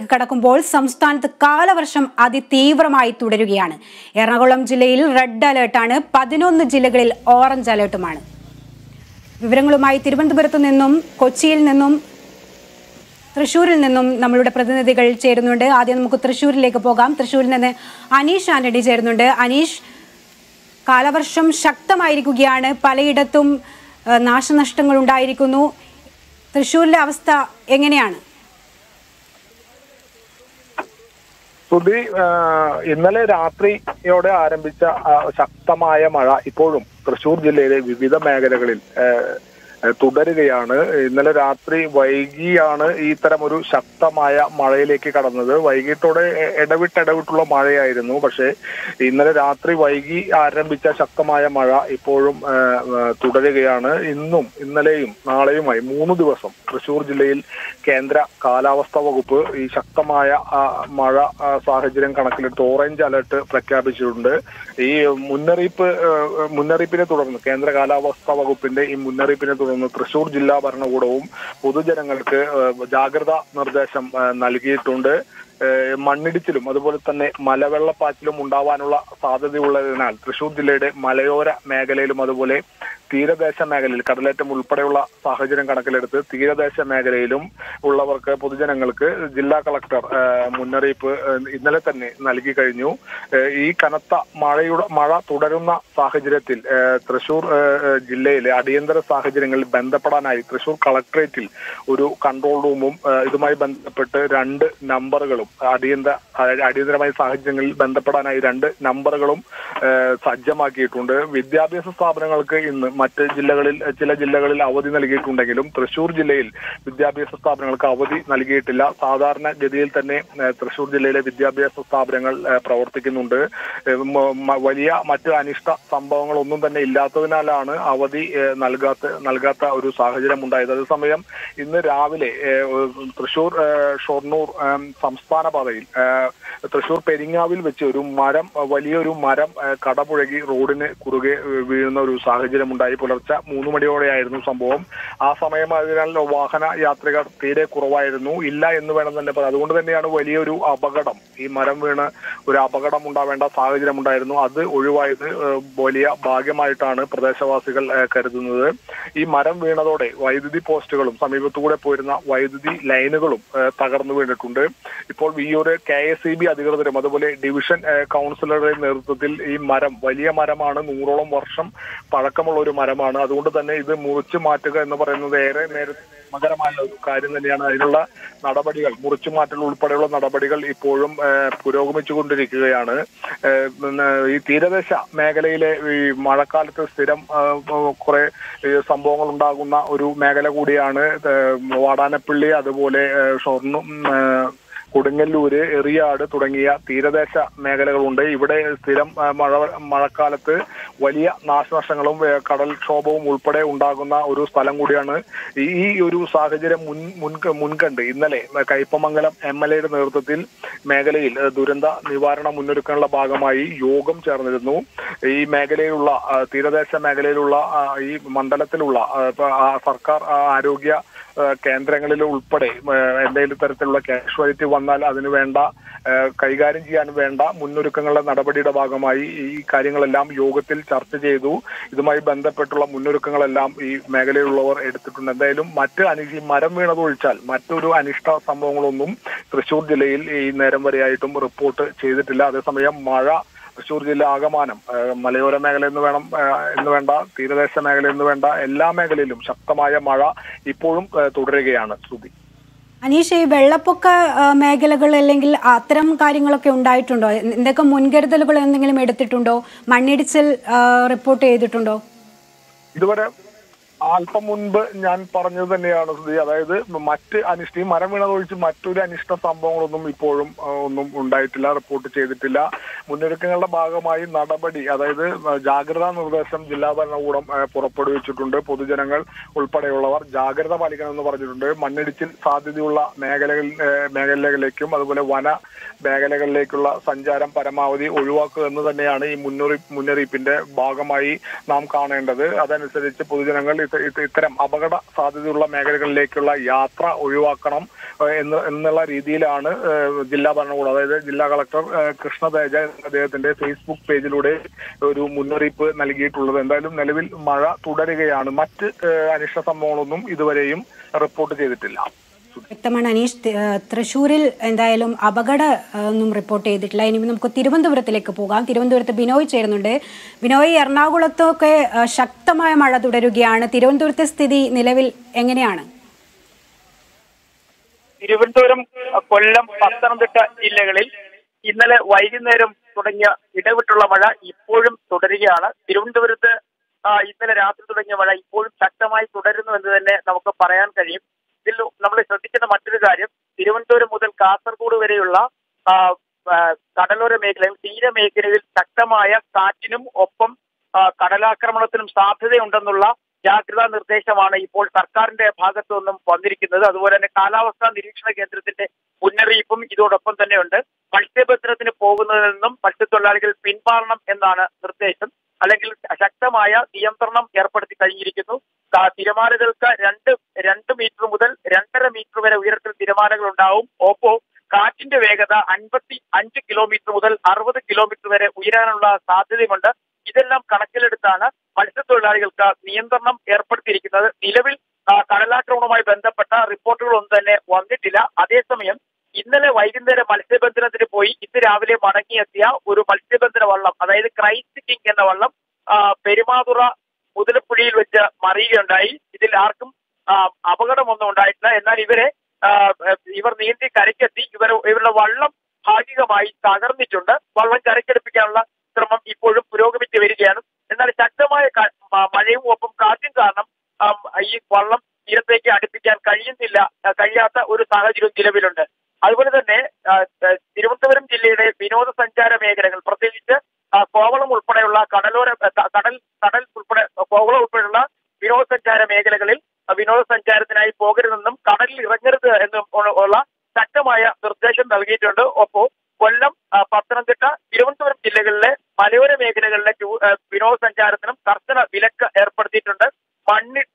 ദിവസത്തിലേക്ക് കടക്കുമ്പോൾ സംസ്ഥാനത്ത് കാലവർഷം അതിതീവ്രമായി തുടരുകയാണ്. എറണാകുളം ജില്ലയിൽ റെഡ് അലേർട്ടാണ്, 11 ജില്ലകളിൽ ഓറഞ്ച് അലേർട്ടുമാണ്. വിവരങ്ങളുമായി തിരുവനന്തപുരത്ത് നിന്നും കൊച്ചിയിൽ നിന്നും തൃശ്ശൂരിൽ നിന്നും നമ്മളുടെ പ്രതിനിധികൾ ചേരുന്നുണ്ട്. ആദ്യം നമുക്ക് തൃശ്ശൂരിലേക്ക് പോകാം. തൃശ്ശൂരിൽ നിന്ന് അനീഷ് ആന്റണി ചേരുന്നുണ്ട്. അനീഷ്, കാലവർഷം ശക്തമായിരിക്കുകയാണ്, പലയിടത്തും നാശനഷ്ടങ്ങൾ ഉണ്ടായിരിക്കുന്നു. തൃശ്ശൂരിലെ അവസ്ഥ എങ്ങനെയാണ്? ഇന്നലെ രാത്രിയോടെ ആരംഭിച്ച ശക്തമായ മഴ ഇപ്പോഴും തൃശ്ശൂർ ജില്ലയിലെ വിവിധ മേഖലകളിൽ തുടരുകയാണ്. ഇന്നലെ രാത്രി വൈകിയാണ് ഇത്തരം ഒരു ശക്തമായ മഴയിലേക്ക് കടന്നത്. വൈകിട്ടോടെ ഇടവിട്ടുള്ള മഴയായിരുന്നു. പക്ഷേ ഇന്നലെ രാത്രി വൈകി ആരംഭിച്ച ശക്തമായ മഴ ഇപ്പോഴും തുടരുകയാണ്. ഇന്നും ഇന്നലെയും നാളെയുമായി 3 ദിവസം തൃശ്ശൂർ ജില്ലയിൽ കേന്ദ്ര കാലാവസ്ഥാ വകുപ്പ് ഈ ശക്തമായ മഴ സാഹചര്യം കണക്കിലെടുത്ത് ഓറഞ്ച് അലർട്ട് പ്രഖ്യാപിച്ചിട്ടുണ്ട്. ഈ മുന്നറിയിപ്പിനെ തുടർന്ന് കേന്ദ്ര കാലാവസ്ഥാ വകുപ്പിന്റെ ഈ മുന്നറിയിപ്പിനെ തുടർന്ന് തൃശ്ശൂർ ജില്ലാ ഭരണകൂടവും പൊതുജനങ്ങൾക്ക് ജാഗ്രതാ നിർദ്ദേശം നൽകിയിട്ടുണ്ട്. മണ്ണിടിച്ചിലും അതുപോലെ തന്നെ മലവെള്ളപ്പാച്ചിലും ഉണ്ടാവാനുള്ള സാധ്യതയുള്ളതിനാൽ തൃശ്ശൂർ ജില്ലയുടെ മലയോര മേഖലയിലും അതുപോലെ തീരദേശ മേഖലയിൽ കടലേറ്റം ഉൾപ്പെടെയുള്ള സാഹചര്യം കണക്കിലെടുത്ത് തീരദേശ മേഖലയിലും ഉള്ളവർക്ക് പൊതുജനങ്ങൾക്ക് ജില്ലാ കളക്ടർ മുന്നറിയിപ്പ് ഇന്നലെ തന്നെ നൽകി കഴിഞ്ഞു. ഈ കനത്ത മഴ തുടരുന്ന സാഹചര്യത്തിൽ തൃശ്ശൂർ ജില്ലയിലെ അടിയന്തര സാഹചര്യങ്ങളിൽ ബന്ധപ്പെടാനായി തൃശ്ശൂർ കളക്ടറേറ്റിൽ ഒരു കൺട്രോൾ റൂമും ഇതുമായി ബന്ധപ്പെട്ട് 2 നമ്പറുകളും അടിയന്തരമായ സാഹചര്യങ്ങളിൽ ബന്ധപ്പെടാനായി 2 നമ്പറുകളും സജ്ജമാക്കിയിട്ടുണ്ട്. വിദ്യാഭ്യാസ സ്ഥാപനങ്ങൾക്ക് ഇന്ന് മറ്റ് ചില ജില്ലകളിൽ അവധി നൽകിയിട്ടുണ്ടെങ്കിലും തൃശ്ശൂർ ജില്ലയിൽ വിദ്യാഭ്യാസ സ്ഥാപനങ്ങൾക്ക് അവധി നൽകിയിട്ടില്ല. സാധാരണ ഗതിയിൽ തന്നെ തൃശ്ശൂർ ജില്ലയിലെ വിദ്യാഭ്യാസ സ്ഥാപനങ്ങൾ പ്രവർത്തിക്കുന്നുണ്ട്. വലിയ മറ്റ് അനിഷ്ട സംഭവങ്ങളൊന്നും തന്നെ ഇല്ലാത്തതിനാലാണ് അവധി നൽകാത്ത ഒരു സാഹചര്യം ഉണ്ടായത്. അതേസമയം ഇന്ന് രാവിലെ തൃശ്ശൂർ ഷൊർണൂർ സംസ്ഥാന പാതയിൽ തൃശ്ശൂർ പെരിങ്ങാവിൽ വെച്ച് വലിയൊരു മരം കടപുഴകി റോഡിന് കുറുകെ വീഴുന്ന ഒരു സാഹചര്യം ഉണ്ടായി. പുലർച്ചെ 3 മണിയോടെയായിരുന്നു സംഭവം. ആ സമയം അതിനാൽ വാഹന യാത്രികർ തീരെ കുറവായിരുന്നു, ഇല്ല എന്ന് വേണം തന്നെ പറയാം. അതുകൊണ്ട് തന്നെയാണ് വലിയൊരു അപകടം, ഈ മരം വീണ് ഒരു അപകടം ഉണ്ടാവേണ്ട സാഹചര്യം ഉണ്ടായിരുന്നു. അത് ഒഴിവായത് വലിയ ഭാഗ്യമായിട്ടാണ് പ്രദേശവാസികൾ കരുതുന്നത്. ഈ മരം വീണതോടെ വൈദ്യുതി പോസ്റ്റുകളും സമീപത്തുകൂടെ പോയിരുന്ന വൈദ്യുതി ലൈനുകളും തകർന്നു വീണിട്ടുണ്ട്. ഇപ്പോൾ വിയ്യൂർ KSEB അധികൃതരും അതുപോലെ ഡിവിഷൻ കൗൺസിലറുടെ നേതൃത്വത്തിൽ ഈ മരം വലിയ മരമാണ്, 100ഓളം വർഷം പഴക്കമുള്ള ഒരു മരമാണ്. അതുകൊണ്ട് തന്നെ ഇത് മുറിച്ചു മാറ്റുക എന്ന് പറയുന്നത് ഏറെ മകരമായ ഒരു കാര്യം തന്നെയാണ്. അതിനുള്ള നടപടികൾ, മുറിച്ചു മാറ്റൽ ഉൾപ്പെടെയുള്ള നടപടികൾ ഇപ്പോഴും പുരോഗമിച്ചുകൊണ്ടിരിക്കുകയാണ്. ഈ തീരദേശ മേഖലയിലെ ഈ മഴക്കാലത്ത് സ്ഥിരം കുറെ സംഭവങ്ങൾ ഉണ്ടാകുന്ന ഒരു മേഖല കൂടിയാണ് വാടാനപ്പള്ളി, അതുപോലെ ഷൊർണൂർ, കൊടുങ്ങല്ലൂര്, എറിയാട് തുടങ്ങിയ തീരദേശ മേഖലകളുണ്ട്. ഇവിടെ സ്ഥിരം മഴക്കാലത്ത് വലിയ നാശനഷ്ടങ്ങളും കടൽക്ഷോഭവും ഉൾപ്പെടെ ഉണ്ടാകുന്ന ഒരു സ്ഥലം കൂടിയാണ്. ഈ ഒരു സാഹചര്യം മുൻകണ്ട് ഇന്നലെ കയ്പമംഗലം MLAയുടെ നേതൃത്വത്തിൽ മേഖലയിൽ ദുരന്ത നിവാരണ മുന്നൊരുക്കങ്ങളുടെ ഭാഗമായി യോഗം ചേർന്നിരുന്നു. ഈ മേഖലയിലുള്ള തീരദേശ മേഖലയിലുള്ള ഈ മണ്ഡലത്തിലുള്ള സർക്കാർ ആരോഗ്യ കേന്ദ്രങ്ങളിൽ ഉൾപ്പെടെ എന്തെങ്കിലും തരത്തിലുള്ള കാഷ്വാലിറ്റി വന്നാൽ അതിനു വേണ്ട കൈകാര്യം ചെയ്യാൻ വേണ്ട മുന്നൊരുക്കങ്ങളുടെ നടപടിയുടെ ഭാഗമായി ഈ കാര്യങ്ങളെല്ലാം യോഗത്തിൽ ചർച്ച ചെയ്തു. ഇതുമായി ബന്ധപ്പെട്ടുള്ള മുന്നൊരുക്കങ്ങളെല്ലാം ഈ മേഖലയിലുള്ളവർ എടുത്തിട്ടുണ്ട്. എന്തായാലും മരം വീണതൊഴിച്ചാൽ മറ്റൊരു അനിഷ്ട സംഭവങ്ങളൊന്നും തൃശ്ശൂർ ജില്ലയിൽ ഈ നേരം വരെയായിട്ടും റിപ്പോർട്ട് ചെയ്തിട്ടില്ല. അതേസമയം മഴ തൃശ്ശൂർ ജില്ല ആകമാനം മലയോര മേഖല എന്ന് വേണ്ട തീരദേശ മേഖല എന്ന് വേണ്ട എല്ലാ മേഖലയിലും ശക്തമായ മഴ ഇപ്പോഴും തുടരുകയാണ്. ശ്രുതി, അനീഷ്, ഈ വെള്ളപ്പൊക്ക മേഖലകൾ അല്ലെങ്കിൽ അത്തരം കാര്യങ്ങളൊക്കെ ഉണ്ടായിട്ടുണ്ടോ? എന്തൊക്കെ മുൻകരുതലുകൾ എന്തെങ്കിലും എടുത്തിട്ടുണ്ടോ? മണ്ണിടിച്ചിൽ റിപ്പോർട്ട് ചെയ്തിട്ടുണ്ടോ? ഇതുവരെ അല്പം മുൻപ് ഞാൻ പറഞ്ഞത് തന്നെയാണ് സ്ഥിതി. അതായത് ഈ മരം വീണതൊഴിച്ച് മറ്റൊരു അനിഷ്ട സംഭവങ്ങളൊന്നും ഇപ്പോഴും ഒന്നും ഉണ്ടായിട്ടില്ല, റിപ്പോർട്ട് ചെയ്തിട്ടില്ല. മുന്നൊരുക്കങ്ങളുടെ ഭാഗമായി നടപടി, അതായത് ജാഗ്രതാ നിർദ്ദേശം ജില്ലാ ഭരണകൂടം പുറപ്പെടുവിച്ചിട്ടുണ്ട്. പൊതുജനങ്ങൾ ഉൾപ്പെടെയുള്ളവർ ജാഗ്രത പാലിക്കണമെന്ന് പറഞ്ഞിട്ടുണ്ട്. മണ്ണിടിച്ചിൽ സാധ്യതയുള്ള മേഖലകളിലേക്കും അതുപോലെ മേഖലകളിലേക്കുള്ള സഞ്ചാരം പരമാവധി ഒഴിവാക്കുക എന്ന് തന്നെയാണ് ഈ മുന്നറിയിപ്പിന്റെ ഭാഗമായി നാം കാണേണ്ടത്. അതനുസരിച്ച് പൊതുജനങ്ങൾ ഇത്തരം അപകട സാധ്യതയുള്ള മേഖലകളിലേക്കുള്ള യാത്ര ഒഴിവാക്കണം എന്നുള്ള രീതിയിലാണ് ജില്ലാ ഭരണകൂടം, അതായത് ജില്ലാ കളക്ടർ കൃഷ്ണതേജ അദ്ദേഹത്തിന്റെ ഫേസ്ബുക്ക് പേജിലൂടെ ഒരു മുന്നറിയിപ്പ് നൽകിയിട്ടുള്ളത്. എന്തായാലും നിലവിൽ മഴ തുടരുകയാണ്. മറ്റ് അനിഷ്ട സംഭവങ്ങളൊന്നും ഇതുവരെയും റിപ്പോർട്ട് ചെയ്തിട്ടില്ല. വ്യക്തമാണ് അനീഷ്. തൃശ്ശൂരിൽ എന്തായാലും ഒന്നും റിപ്പോർട്ട് ചെയ്തിട്ടില്ല. ഇനി നമുക്ക് തിരുവനന്തപുരത്തിലേക്ക് പോകാം. തിരുവനന്തപുരത്ത് ബിനോയ് ചേരുന്നുണ്ട്. ബിനോയ്, എറണാകുളത്തൊക്കെ ശക്തമായ മഴ തുടരുകയാണ്. തിരുവനന്തപുരത്തെ സ്ഥിതി നിലവിൽ എങ്ങനെയാണ്? തിരുവനന്തപുരം, കൊല്ലം, പത്തനംതിട്ട ജില്ലകളിൽ ഇന്നലെ വൈകുന്നേരം തുടങ്ങിയ ഇടവിട്ടുള്ള മഴ ഇപ്പോഴും തുടരുകയാണ്. തിരുവനന്തപുരത്ത് ഇന്നലെ രാത്രി തുടങ്ങിയ മഴ ഇപ്പോഴും ശക്തമായി തുടരുന്നു എന്ന് തന്നെ നമുക്ക് പറയാൻ കഴിയും. ഇതിൽ നമ്മൾ ശ്രദ്ധിക്കേണ്ട മറ്റൊരു കാര്യം, തിരുവനന്തപുരം മുതൽ കാസർഗോഡ് വരെയുള്ള കടലോര മേഖലയിൽ, തീരമേഖലയിൽ ശക്തമായ കാറ്റിനും ഒപ്പം കടലാക്രമണത്തിനും സാധ്യതയുണ്ടെന്നുള്ള ജാഗ്രതാ നിർദ്ദേശമാണ് ഇപ്പോൾ സർക്കാരിന്റെ ഭാഗത്തു നിന്നും വന്നിരിക്കുന്നത്. അതുപോലെ തന്നെ കാലാവസ്ഥാ നിരീക്ഷണ കേന്ദ്രത്തിന്റെ മുന്നറിയിപ്പും ഇതോടൊപ്പം തന്നെയുണ്ട്. മത്സ്യബന്ധനത്തിന് പോകുന്നതിൽ നിന്നും മത്സ്യത്തൊഴിലാളികൾ പിന്മാറണം എന്നാണ് നിർദ്ദേശം. അല്ലെങ്കിൽ ശക്തമായ നിയന്ത്രണം ഏർപ്പെടുത്തി കഴിഞ്ഞിരിക്കുന്നു. തിരമാലകൾക്ക് 2 മീറ്റർ മുതൽ 2.5 മീറ്റർ വരെ ഉയരത്തിൽ തിരമാലകൾ ഉണ്ടാവും. ഒപ്പം കാറ്റിന്റെ വേഗത 55 കിലോമീറ്റർ മുതൽ 60 കിലോമീറ്റർ വരെ ഉയരാനുള്ള സാധ്യതയുമുണ്ട്. ഇതെല്ലാം കണക്കിലെടുത്താണ് മത്സ്യത്തൊഴിലാളികൾക്ക് നിയന്ത്രണം ഏർപ്പെടുത്തിയിരിക്കുന്നത്. നിലവിൽ കടലാക്രമണവുമായി ബന്ധപ്പെട്ട റിപ്പോർട്ടുകളൊന്നും തന്നെ വന്നിട്ടില്ല. അതേസമയം ഇന്നലെ വൈകുന്നേരം മത്സ്യബന്ധനത്തിന് പോയി ഇന്ന് രാവിലെ മടങ്ങിയെത്തിയ ഒരു മത്സ്യബന്ധന വള്ളം, അതായത് ക്രൈസ്റ്റ് കിങ് എന്ന വള്ളം പെരുമാതുറ മുതലപ്പുഴയിൽ വെച്ച് മറിയുകയുണ്ടായി. ഇതിൽ ആർക്കും അപകടമൊന്നും ഉണ്ടായിട്ടില്ല. എന്നാൽ ഇവർ നീന്തി കരയ്ക്കെത്തി. ഇവരുടെ വള്ളം ഭാഗികമായി തകർന്നിട്ടുണ്ട്. വള്ളം കരയ്ക്കടുപ്പിക്കാനുള്ള ശ്രമം ഇപ്പോഴും പുരോഗമിച്ചു വരികയാണ്. എന്നാൽ ശക്തമായ മഴയും ഒപ്പം കാറ്റും കാരണം ഈ വള്ളം തീരത്തേക്ക് അടുപ്പിക്കാൻ കഴിയാത്ത ഒരു സാഹചര്യം നിലവിലുണ്ട്. അതുപോലെ തന്നെ തിരുവനന്തപുരം ജില്ലയുടെ വിനോദസഞ്ചാര മേഖലകൾ, പ്രത്യേകിച്ച് കോവളം ഉൾപ്പെടെയുള്ള കടൽ ഉൾപ്പെടെ കോവളം ഉൾപ്പെടെയുള്ള വിനോദസഞ്ചാര മേഖലകളിൽ വിനോദസഞ്ചാരത്തിനായി പോകരുതെന്നും കടലിൽ ഇറങ്ങരുത് എന്നും ഉള്ള ശക്തമായ നിർദ്ദേശം നൽകിയിട്ടുണ്ട്. ഒപ്പം കൊല്ലം, പത്തനംതിട്ട, തിരുവനന്തപുരം ജില്ലകളിലെ മലയോര മേഖലകളിലെ വിനോദസഞ്ചാരത്തിനും കർശന വിലക്ക് ഏർപ്പെടുത്തിയിട്ടുണ്ട്.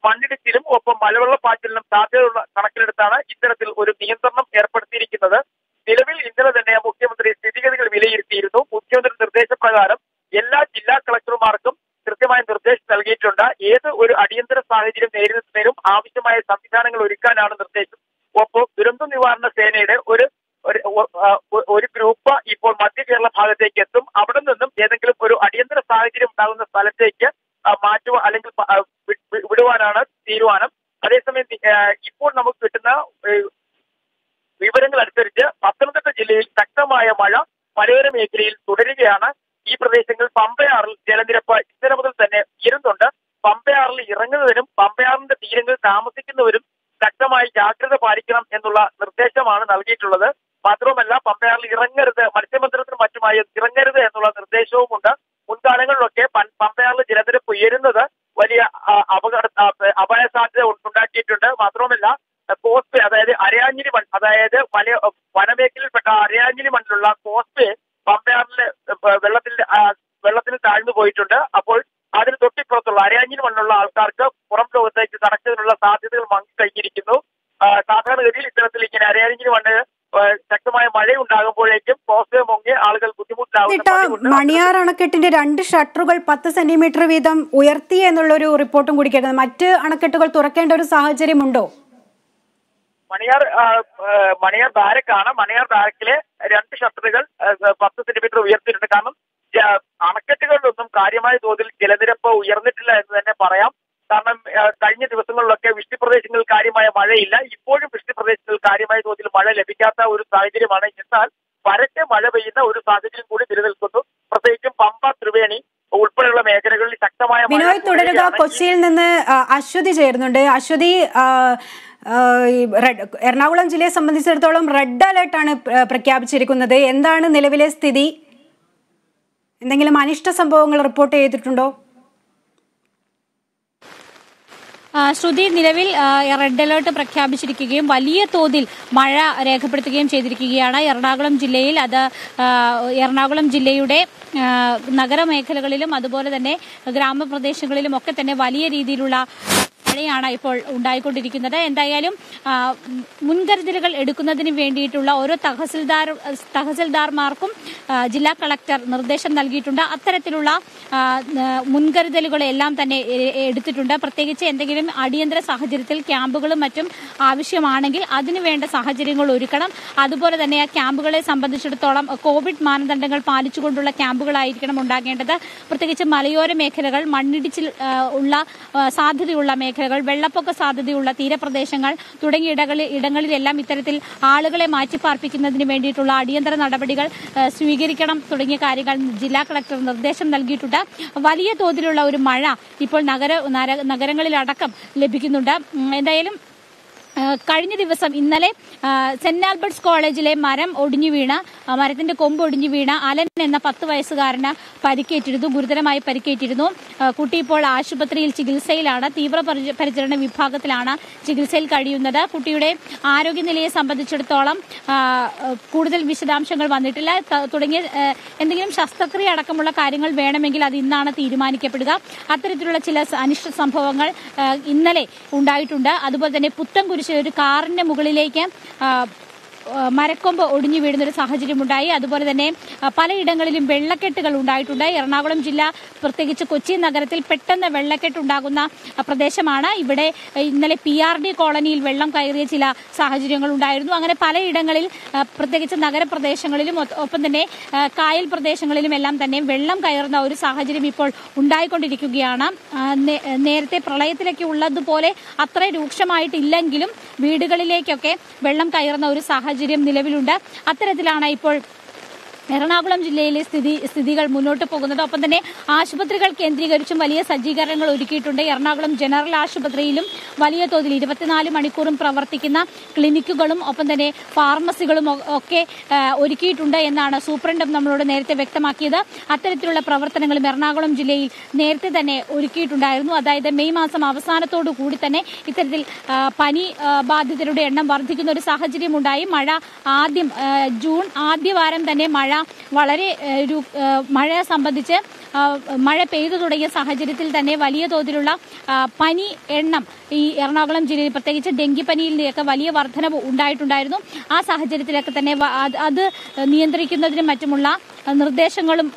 മണ്ണിടിച്ചിലും ഒപ്പം മലവെള്ളപ്പാച്ചിലിനും സാധ്യതയുള്ള കണക്കിലെടുത്താണ് ഇത്തരത്തിൽ ഒരു നിയന്ത്രണം ഏർപ്പെടുത്തിയിരിക്കുന്നത്. നിലവിൽ ഇന്നലെ തന്നെ മുഖ്യമന്ത്രി സ്ഥിതിഗതികൾ വിലയിരുത്തിയിരുന്നു. മുഖ്യമന്ത്രി നിർദ്ദേശപ്രകാരം എല്ലാ ജില്ലാ കളക്ടർമാർക്കും കൃത്യമായ നിർദ്ദേശം നൽകിയിട്ടുണ്ട്. ഏത് ഒരു അടിയന്തര സാഹചര്യം നേരിടുന്നതിനും ആവശ്യമായ സംവിധാനങ്ങൾ ഒരുക്കാനാണ് നിർദ്ദേശം. ഒപ്പം ദുരന്ത നിവാരണ സേനയുടെ ഒരു ഗ്രൂപ്പ് ഇപ്പോൾ മധ്യ കേരള ഭാഗത്തേക്ക് എത്തും. അവിടെ നിന്നും ഏതെങ്കിലും ഒരു അടിയന്തര സാഹചര്യം ഉണ്ടാകുന്ന സ്ഥലത്തേക്ക് മാറ്റുക അല്ലെങ്കിൽ വിടുവാനാണ് തീരുമാനം. അതേസമയം ഇപ്പോൾ നമുക്ക് കിട്ടുന്ന വിവരങ്ങൾ അനുസരിച്ച് പത്തനംതിട്ട ജില്ലയിൽ ശക്തമായ മഴ മലയോര മേഖലയിൽ തുടരുകയാണ്. ഈ പ്രദേശങ്ങളിൽ പമ്പയാറിൽ ജലനിരപ്പ് ഇന്നലെ മുതൽ തന്നെ ഉയരുന്നുണ്ട്. പമ്പയാറിൽ ഇറങ്ങുന്നതിനും പമ്പയാറിന്റെ തീരങ്ങളിൽ താമസിക്കുന്നവരും ശക്തമായി ജാഗ്രത പാലിക്കണം എന്നുള്ള നിർദ്ദേശമാണ് നൽകിയിട്ടുള്ളത്. മാത്രവുമല്ല, പമ്പയാറിൽ ഇറങ്ങരുത്, മത്സ്യബന്ധനത്തിനും മറ്റുമായി ഇറങ്ങരുത് എന്നുള്ള നിർദ്ദേശവുമുണ്ട്. മുൻകാലങ്ങളിലൊക്കെ പമ്പയാറിൽ ജലനിരപ്പ് ഉയരുന്നത് വലിയ അപായ സാധ്യത ഉണ്ടാക്കിയിട്ടുണ്ട്. മാത്രവുമല്ല, കോസ്റ്റ് വേ, അതായത് അരയാഞ്ഞിലി മൺ, അതായത് വനമേഖലയിൽപ്പെട്ട അരയാഞ്ഞിലി മണ്ണിലുള്ള കോസ്റ്റ് വേ പമ്പയാറിലെ വെള്ളത്തിൽ താഴ്ന്നു പോയിട്ടുണ്ട്. അപ്പോൾ അതിന് തൊട്ടിപ്പുറത്തുള്ള അരയാഞ്ഞിലി മണ്ണുള്ള ആൾക്കാർക്ക് പുറം ലോകത്തേക്ക് കടക്കുന്നതിനുള്ള സാധ്യതകൾ മങ്ങിക്കഴിഞ്ഞിരിക്കുന്നു. സാധാരണഗതിയിൽ ഇത്തരത്തിൽ ഇങ്ങനെ അരയാഞ്ഞിലി മണ്ണ് ശക്തമായ മഴയുണ്ടാകുമ്പോഴേക്കും കോസ്റ്റ് വേ മുങ്ങി ആളുകൾ ബുദ്ധിമുട്ടാകുന്നു. മണിയാർ അണക്കെട്ടിന്റെ 2 ഷട്ടറുകൾ 10 സെന്റിമീറ്റർ വീതം ഉയർത്തി എന്നുള്ളൊരു റിപ്പോർട്ടും കൂടി കേട്ടത്. മറ്റ് അണക്കെട്ടുകൾ തുറക്കേണ്ട ഒരു സാഹചര്യമുണ്ടോ? മണിയാർ ബാരക്കാണ്. മണിയാർ ബാരക്കിലെ 2 ഷട്ടറുകൾ 10 സെന്റിമീറ്റർ ഉയർത്തിയിട്ടുണ്ട്. കാരണം അണക്കെട്ടുകളിലൊന്നും കാര്യമായ തോതിൽ ജലനിരപ്പ് ഉയർന്നിട്ടില്ല എന്ന് തന്നെ പറയാം. കാരണം കഴിഞ്ഞ ദിവസങ്ങളിലൊക്കെ വൃഷ്ടിപ്രദേശങ്ങളിൽ കാര്യമായ മഴയില്ല. ഇപ്പോഴും വൃഷ്ടിപ്രദേശങ്ങളിൽ കാര്യമായ തോതിൽ മഴ ലഭിക്കാത്ത ഒരു സാഹചര്യമാണ്. എന്നാൽ പരക്കെ മഴ പെയ്യുന്ന ഒരു സാഹചര്യം കൂടി നിലനിൽക്കുന്നു. പ്രത്യേകിച്ചും പമ്പ, ത്രിവേണി ഉൾപ്പെടെയുള്ള മേഖലകളിൽ ശക്തമായ മഴ തുടരുക. കൊച്ചിയിൽ നിന്ന് അശ്വതി ചേരുന്നുണ്ട്. അശ്വതി, എറണാകുളം ജില്ലയെ സംബന്ധിച്ചിടത്തോളം റെഡ് അലേർട്ടാണ് പ്രഖ്യാപിച്ചിരിക്കുന്നത്. എന്താണ് നിലവിലെ സ്ഥിതി? എന്തെങ്കിലും അനിഷ്ട സംഭവങ്ങൾ റിപ്പോർട്ട് ചെയ്തിട്ടുണ്ടോ? ശ്രുതി, നിലവിൽ റെഡ് അലേർട്ട് പ്രഖ്യാപിച്ചിരിക്കുകയും വലിയ തോതിൽ മഴ രേഖപ്പെടുത്തുകയും ചെയ്തിരിക്കുകയാണ് എറണാകുളം ജില്ലയിൽ. അത് എറണാകുളം ജില്ലയുടെ നഗരമേഖലകളിലും അതുപോലെ തന്നെ ഗ്രാമപ്രദേശങ്ങളിലും ഒക്കെ തന്നെ വലിയ രീതിയിലുള്ള മഴയാണ് ഇപ്പോൾ ഉണ്ടായിക്കൊണ്ടിരിക്കുന്നത്. എന്തായാലും മുൻകരുതലുകൾ എടുക്കുന്നതിന് വേണ്ടിയിട്ടുള്ള ഓരോ തഹസിൽദാർമാർക്കും ജില്ലാ കളക്ടർ നിർദ്ദേശം നൽകിയിട്ടുണ്ട്. അത്തരത്തിലുള്ള മുൻകരുതലുകളെല്ലാം തന്നെ എടുത്തിട്ടുണ്ട്. പ്രത്യേകിച്ച് എന്തെങ്കിലും അടിയന്തര സാഹചര്യത്തിൽ ക്യാമ്പുകളും മറ്റും ആവശ്യമാണെങ്കിൽ അതിനുവേണ്ട സാഹചര്യങ്ങൾ ഒരുക്കണം. അതുപോലെ തന്നെ ആ ക്യാമ്പുകളെ സംബന്ധിച്ചിടത്തോളം കോവിഡ് മാനദണ്ഡങ്ങൾ പാലിച്ചുകൊണ്ടുള്ള ക്യാമ്പുകളായിരിക്കണം ഉണ്ടാകേണ്ടത്. പ്രത്യേകിച്ച് മലയോര മേഖലകൾ, മണ്ണിടിച്ചിൽ ഉള്ള സാധ്യതയുള്ള മേഖലകൾ, വെള്ളപ്പൊക്ക സാധ്യതയുള്ള തീരപ്രദേശങ്ങൾ തുടങ്ങിയ ഇടങ്ങളിലെല്ലാം ഇത്തരത്തിൽ ആളുകളെ മാറ്റിപ്പാർപ്പിക്കുന്നതിന് വേണ്ടിയിട്ടുള്ള അടിയന്തര നടപടികൾ സ്വീകരിക്കണം തുടങ്ങിയ കാര്യങ്ങൾ ജില്ലാ കളക്ടർ നിർദ്ദേശം നൽകിയിട്ടുണ്ട്. വലിയ തോതിലുള്ള ഒരു മഴ ഇപ്പോൾ നഗരങ്ങളിലടക്കം ലഭിക്കുന്നുണ്ട്. എന്തായാലും കഴിഞ്ഞ ദിവസം ഇന്നലെ സെന്റ് ആൽബർട്ട്സ് കോളേജിലെ മരത്തിന്റെ കൊമ്പ് ഒടിഞ്ഞു വീണ അലൻ എന്ന 10 വയസ്സുകാരന് പരിക്കേറ്റിരുന്നു, ഗുരുതരമായി പരിക്കേറ്റിരുന്നു. കുട്ടി ഇപ്പോൾ ആശുപത്രിയിൽ ചികിത്സയിലാണ്. തീവ്രപരിചരണ വിഭാഗത്തിലാണ് ചികിത്സയിൽ കഴിയുന്നത്. കുട്ടിയുടെ ആരോഗ്യനിലയെ സംബന്ധിച്ചിടത്തോളം കൂടുതൽ വിശദാംശങ്ങൾ വന്നിട്ടില്ല. തുടങ്ങിയ എന്തെങ്കിലും ശസ്ത്രക്രിയ അടക്കമുള്ള കാര്യങ്ങൾ വേണമെങ്കിൽ അത് ഇന്നാണ് തീരുമാനിക്കപ്പെടുക. അത്തരത്തിലുള്ള ചില അനിഷ്ട സംഭവങ്ങൾ ഇന്നലെ ഉണ്ടായിട്ടുണ്ട്. അതുപോലെ തന്നെ പുത്തൻകുരിശിൽ ഒരു കാറിന്റെ മുകളിലേക്ക് മരക്കൊമ്പ് ഒടിഞ്ഞു വീഴുന്നൊരു സാഹചര്യമുണ്ടായി. അതുപോലെ തന്നെ പലയിടങ്ങളിലും വെള്ളക്കെട്ടുകൾ ഉണ്ടായിട്ടുണ്ട്. എറണാകുളം ജില്ല, പ്രത്യേകിച്ച് കൊച്ചി നഗരത്തിൽ പെട്ടെന്ന് വെള്ളക്കെട്ടുണ്ടാകുന്ന പ്രദേശമാണ്. ഇവിടെ ഇന്നലെ PRD കോളനിയിൽ വെള്ളം കയറിയ ചില സാഹചര്യങ്ങൾ ഉണ്ടായിരുന്നു. അങ്ങനെ പലയിടങ്ങളിൽ, പ്രത്യേകിച്ച് നഗരപ്രദേശങ്ങളിലും ഒപ്പം തന്നെ കായൽ പ്രദേശങ്ങളിലും എല്ലാം തന്നെ വെള്ളം കയറുന്ന ഒരു സാഹചര്യം ഇപ്പോൾ ഉണ്ടായിക്കൊണ്ടിരിക്കുകയാണ്. നേരത്തെ പ്രളയത്തിലൊക്കെ ഉള്ളതുപോലെ അത്ര രൂക്ഷമായിട്ടില്ലെങ്കിലും വീടുകളിലേക്കൊക്കെ വെള്ളം കയറുന്ന ഒരു സാഹചര്യം നിലവിലുണ്ട്. അത്തരത്തിലാണ് ഇപ്പോൾ എറണാകുളം ജില്ലയിലെ സ്ഥിതികൾ മുന്നോട്ട് പോകുന്നത്. ഒപ്പം തന്നെ ആശുപത്രികൾ കേന്ദ്രീകരിച്ചും വലിയ സജ്ജീകരണങ്ങൾ ഒരുക്കിയിട്ടുണ്ട്. എറണാകുളം ജനറൽ ആശുപത്രിയിലും വലിയ തോതിൽ 24 മണിക്കൂറും പ്രവർത്തിക്കുന്ന ക്ലിനിക്കുകളും ഒപ്പം തന്നെ ഫാർമസികളും ഒക്കെ ഒരുക്കിയിട്ടുണ്ട് എന്നാണ് സൂപ്രണ്ടും നമ്മളോട് നേരത്തെ വ്യക്തമാക്കിയത്. അത്തരത്തിലുള്ള പ്രവർത്തനങ്ങളും എറണാകുളം ജില്ലയിൽ നേരത്തെ തന്നെ ഒരുക്കിയിട്ടുണ്ടായിരുന്നു. അതായത് മെയ് മാസം അവസാനത്തോടു കൂടി തന്നെ ഇത്തരത്തിൽ പനി ബാധിതരുടെ എണ്ണം വർദ്ധിക്കുന്ന ഒരു സാഹചര്യം ഉണ്ടായി. ജൂൺ ആദ്യവാരം തന്നെ മഴയെ സംബന്ധിച്ച് മഴ പെയ്തു തുടങ്ങിയ സാഹചര്യത്തിൽ തന്നെ വലിയ തോതിലുള്ള പനി എണ്ണം ഈ എറണാകുളം ജില്ലയിൽ, പ്രത്യേകിച്ച് ഡെങ്കിപ്പനിയിലൊക്കെ വലിയ വർധനവ് ഉണ്ടായിട്ടുണ്ടായിരുന്നു. ആ സാഹചര്യത്തിലൊക്കെ തന്നെ അത് നിയന്ത്രിക്കുന്നതിനും മറ്റുമുള്ള നിർദ്ദേശങ്ങളും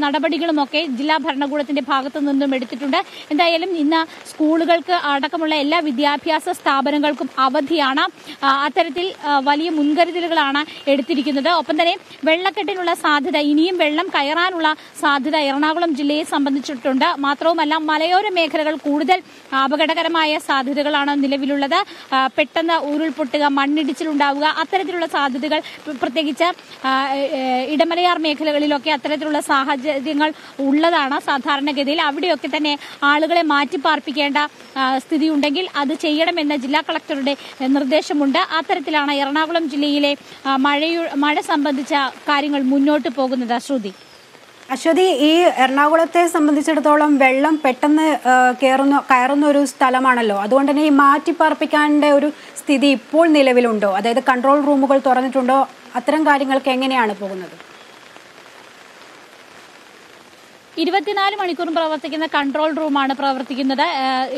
നടപടികളുമൊക്കെ ജില്ലാ ഭരണകൂടത്തിന്റെ ഭാഗത്തു നിന്നും എടുത്തിട്ടുണ്ട്. എന്തായാലും ഇന്ന് സ്കൂളുകൾക്ക് അടക്കമുള്ള എല്ലാ വിദ്യാഭ്യാസ സ്ഥാപനങ്ങൾക്കും അവധിയാണ്. അത്തരത്തിൽ വലിയ മുൻകരുതലുകളാണ് എടുത്തിരിക്കുന്നത്. ഒപ്പം തന്നെ വെള്ളക്കെട്ടിനുള്ള സാധ്യത, ഇനിയും വെള്ളം കയറാനുള്ള സാധ്യത എറണാകുളം ജില്ലയെ സംബന്ധിച്ചിട്ടുണ്ട്. മാത്രവുമല്ല, മലയോര മേഖലകൾ കൂടുതൽ അപകടകരമായ സാധ്യതകളാണ് നിലവിലുള്ളത്. പെട്ടെന്ന് ഉരുൾപൊട്ടുക, മണ്ണിടിച്ചിലുണ്ടാവുക, അത്തരത്തിലുള്ള സാധ്യതകൾ, പ്രത്യേകിച്ച് ഇടമലയാർ മേഖലകളിലൊക്കെ അത്തരത്തിലുള്ള സാഹചര്യങ്ങൾ ഉള്ളതാണ്. സാധാരണഗതിയിൽ അവിടെയൊക്കെ തന്നെ ആളുകളെ മാറ്റിപ്പാർപ്പിക്കേണ്ട സ്ഥിതിയുണ്ടെങ്കിൽ അത് ചെയ്യണമെന്ന് ജില്ലാ കളക്ടറുടെ നിർദ്ദേശമുണ്ട്. അത്തരത്തിലാണ് എറണാകുളം ജില്ലയിലെ മഴ സംബന്ധിച്ച കാര്യങ്ങൾ മുന്നോട്ട് പോകുന്നത്. അശ്വതി, ഈ എറണാകുളത്തെ സംബന്ധിച്ചിടത്തോളം വെള്ളം പെട്ടെന്ന് കയറുന്ന ഒരു സ്ഥലമാണല്ലോ. അതുകൊണ്ട് തന്നെ ഈ മാറ്റിപ്പാർപ്പിക്കാൻ്റെ ഒരു സ്ഥിതി ഇപ്പോൾ നിലവിലുണ്ടോ? അതായത് കൺട്രോൾ റൂമുകൾ തുറന്നിട്ടുണ്ടോ? അത്തരം കാര്യങ്ങൾക്ക് എങ്ങനെയാണ് പോകുന്നത്? 24 മണിക്കൂറും പ്രവർത്തിക്കുന്ന കൺട്രോൾ റൂമാണ് പ്രവർത്തിക്കുന്നത്,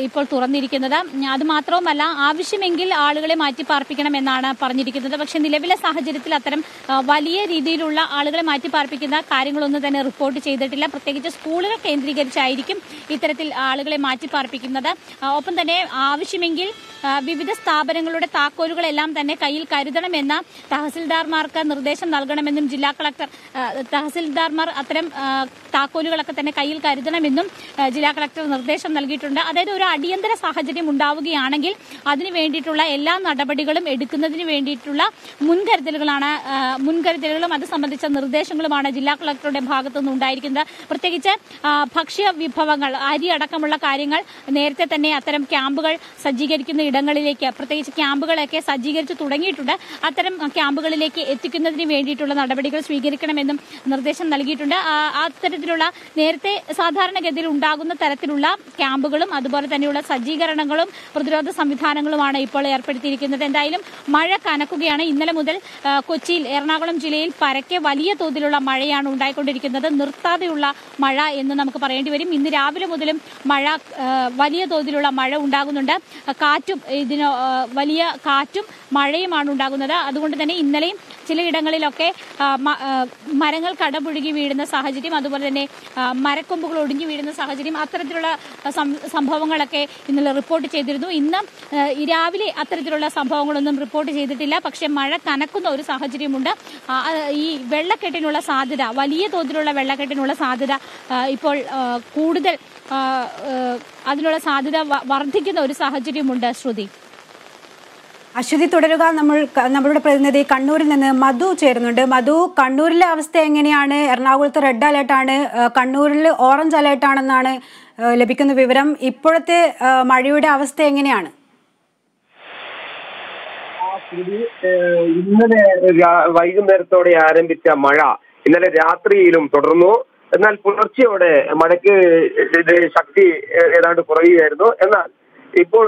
ഇപ്പോൾ തുറന്നിരിക്കുന്നത്. അതുമാത്രവുമല്ല, ആവശ്യമെങ്കിൽ ആളുകളെ മാറ്റിപ്പാർപ്പിക്കണമെന്നാണ് പറഞ്ഞിരിക്കുന്നത്. പക്ഷേ നിലവിലെ സാഹചര്യത്തിൽ അത്തരം വലിയ രീതിയിലുള്ള ആളുകളെ മാറ്റിപ്പാർപ്പിക്കുന്ന കാര്യങ്ങളൊന്നും തന്നെ റിപ്പോർട്ട് ചെയ്തിട്ടില്ല. പ്രത്യേകിച്ച് സ്കൂളുകൾ കേന്ദ്രീകരിച്ചായിരിക്കും ഇത്തരത്തിൽ ആളുകളെ മാറ്റിപ്പാർപ്പിക്കുന്നത്. ഒപ്പം തന്നെ ആവശ്യമെങ്കിൽ വിവിധ സ്ഥാപനങ്ങളുടെ താക്കോലുകളെല്ലാം തന്നെ കയ്യിൽ കരുതണമെന്ന തഹസിൽദാർമാർക്ക് നിർദ്ദേശം നൽകണമെന്നും ജില്ലാ കളക്ടർ, തഹസിൽദാർമാർ അത്തരം താക്കോലുകളൊക്കെ തന്നെ കയ്യിൽ കരുതണമെന്നും ജില്ലാ കളക്ടർ നിർദ്ദേശം നൽകിയിട്ടുണ്ട്. അതായത് ഒരു അടിയന്തര സാഹചര്യം ഉണ്ടാവുകയാണെങ്കിൽ അതിനു വേണ്ടിയിട്ടുള്ള എല്ലാ നടപടികളും എടുക്കുന്നതിന് വേണ്ടിയിട്ടുള്ള മുൻകരുതലുകളും അത് സംബന്ധിച്ച നിർദ്ദേശങ്ങളുമാണ് ജില്ലാ കളക്ടറുടെ ഭാഗത്തുനിന്ന് ഉണ്ടായിരിക്കുന്നത്. പ്രത്യേകിച്ച് ഭക്ഷ്യ വിഭവങ്ങൾ, അരി അടക്കമുള്ള കാര്യങ്ങൾ നേരത്തെ തന്നെ അത്തരം ക്യാമ്പുകൾ സജ്ജീകരിക്കുന്ന ഇടങ്ങളിലേക്ക്, പ്രത്യേകിച്ച് ക്യാമ്പുകളൊക്കെ സജ്ജീകരിച്ച് തുടങ്ങിയിട്ടുണ്ട്. അത്തരം ക്യാമ്പുകളിലേക്ക് എത്തിക്കുന്നതിന് വേണ്ടിയിട്ടുള്ള നടപടികൾ സ്വീകരിക്കണമെന്നും നിർദ്ദേശം നൽകിയിട്ടുണ്ട്. അത്തരത്തിലുള്ള നേരത്തെ സാധാരണഗതിയിൽ ഉണ്ടാകുന്ന തരത്തിലുള്ള ക്യാമ്പുകളും അതുപോലെ തന്നെയുള്ള സജ്ജീകരണങ്ങളും പ്രതിരോധ സംവിധാനങ്ങളുമാണ് ഇപ്പോൾ ഏർപ്പെടുത്തിയിരിക്കുന്നത്. എന്തായാലും മഴ കനക്കുകയാണ്. ഇന്നലെ മുതൽ കൊച്ചിയിൽ, എറണാകുളം ജില്ലയിൽ പരക്കെ വലിയ തോതിലുള്ള മഴയാണ് ഉണ്ടായിക്കൊണ്ടിരിക്കുന്നത്. നിർത്താതെയുള്ള മഴ എന്ന് നമുക്ക് പറയേണ്ടി വരും. ഇന്ന് രാവിലെ മുതലും വലിയ തോതിലുള്ള മഴ ഉണ്ടാകുന്നുണ്ട്. കാറ്റും വലിയ കാറ്റും മഴയുമാണ് ഉണ്ടാകുന്നത്. അതുകൊണ്ട് തന്നെ ഇന്നലെയും ചിലയിടങ്ങളിലൊക്കെ മരങ്ങൾ കടപുഴുകി വീഴുന്ന സാഹചര്യം, അതുപോലെ തന്നെ മരക്കൊമ്പുകൾ ഒടിഞ്ഞു വീഴുന്ന സാഹചര്യം, അത്തരത്തിലുള്ള സംഭവങ്ങളൊക്കെ ഇന്നലെ റിപ്പോർട്ട് ചെയ്തിരുന്നു. ഇന്ന് രാവിലെ അത്തരത്തിലുള്ള സംഭവങ്ങളൊന്നും റിപ്പോർട്ട് ചെയ്തിട്ടില്ല. പക്ഷേ മഴ കനക്കുന്ന ഒരു സാഹചര്യമുണ്ട്. ഈ വെള്ളക്കെട്ടിനുള്ള സാധ്യത, വലിയ തോതിലുള്ള വെള്ളക്കെട്ടിനുള്ള സാധ്യത ഇപ്പോൾ കൂടുതൽ അതിനുള്ള സാധ്യത വർദ്ധിക്കുന്ന ഒരു സാഹചര്യമുണ്ട്. ശ്രുതി, അശ്വതി തുടരുക. നമ്മളുടെ പ്രതിനിധി കണ്ണൂരിൽ നിന്ന് മധു ചേരുന്നുണ്ട്. മധു, കണ്ണൂരിലെ അവസ്ഥ എങ്ങനെയാണ്? എറണാകുളത്ത് റെഡ് അലേർട്ടാണ്, കണ്ണൂരിൽ ഓറഞ്ച് അലേർട്ടാണെന്നാണ് ലഭിക്കുന്ന വിവരം. ഇപ്പോഴത്തെ മഴയുടെ അവസ്ഥ എങ്ങനെയാണ്? ഇന്നലെ വൈകുന്നേരത്തോടെ ആരംഭിച്ച മഴ ഇന്നലെ രാത്രിയിലും തുടർന്നു. എന്നാൽ പുലർച്ചെയോടെ മഴയ്ക്ക് ശക്തി ഏതാണ്ട് കുറയുകയായിരുന്നു. എന്നാൽ ഇപ്പോൾ